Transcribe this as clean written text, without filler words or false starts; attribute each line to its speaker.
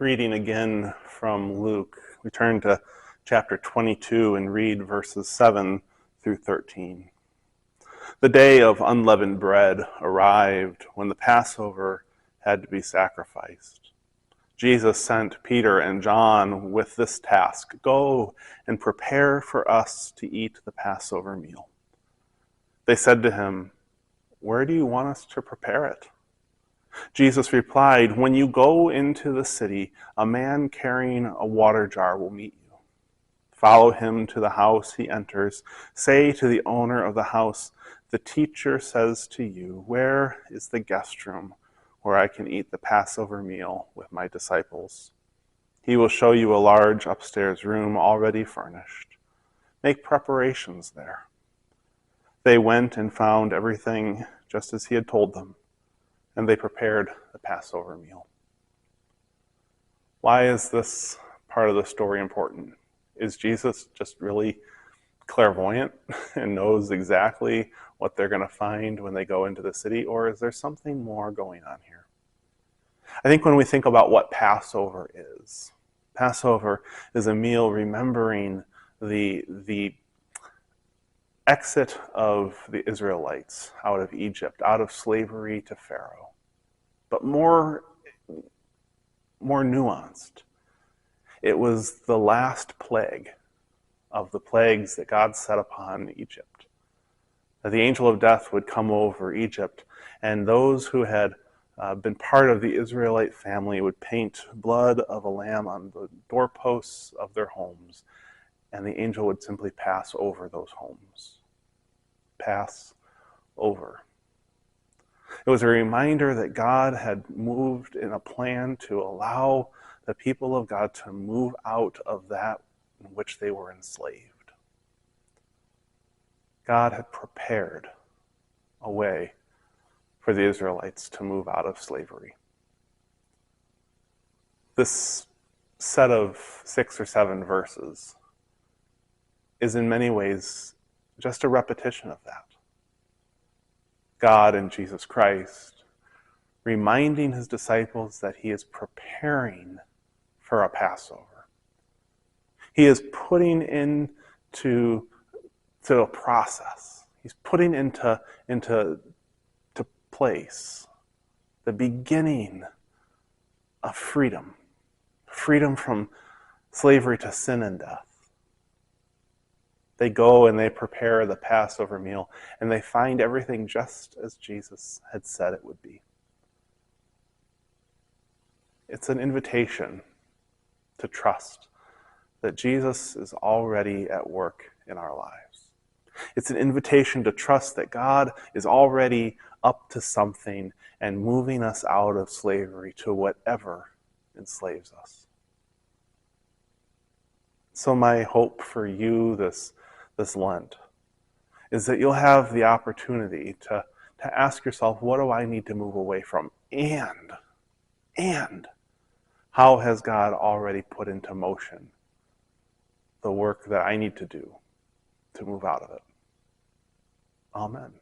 Speaker 1: Reading again from Luke, we turn to chapter 22 and read verses 7 through 13. The day of unleavened bread arrived when the Passover had to be sacrificed. Jesus sent Peter and John with this task: go and prepare for us to eat the Passover meal. They said to him, "Where do you want us to prepare it?" Jesus replied, "When you go into the city, a man carrying a water jar will meet you. Follow him to the house he enters. Say to the owner of the house, 'The teacher says to you, where is the guest room where I can eat the Passover meal with my disciples?' He will show you a large upstairs room already furnished. Make preparations there." They went and found everything just as he had told them, and they prepared the Passover meal. Why is this part of the story important? Is Jesus just really clairvoyant and knows exactly what they're going to find when they go into the city, or is there something more going on here? I think when we think about what Passover is a meal remembering the exit of the Israelites out of Egypt, out of slavery to Pharaoh. But more nuanced. It was the last plague of the plagues that God set upon Egypt. The angel of death would come over Egypt, and those who had been part of the Israelite family would paint blood of a lamb on the doorposts of their homes, and the angel would simply pass over those homes. Pass over. It was a reminder that God had moved in a plan to allow the people of God to move out of that in which they were enslaved. God had prepared a way for the Israelites to move out of slavery. This set of 6 or 7 verses is in many ways just a repetition of that. God in Jesus Christ reminding his disciples that he is preparing for a Passover. He is putting into a process. He's putting into place the beginning of freedom from slavery to sin and death. They go and they prepare the Passover meal, and they find everything just as Jesus had said it would be. It's an invitation to trust that Jesus is already at work in our lives. It's an invitation to trust that God is already up to something and moving us out of slavery to whatever enslaves us. So my hope for you this Lent is that you'll have the opportunity to ask yourself, what do I need to move away from? And how has God already put into motion the work that I need to do to move out of it? Amen.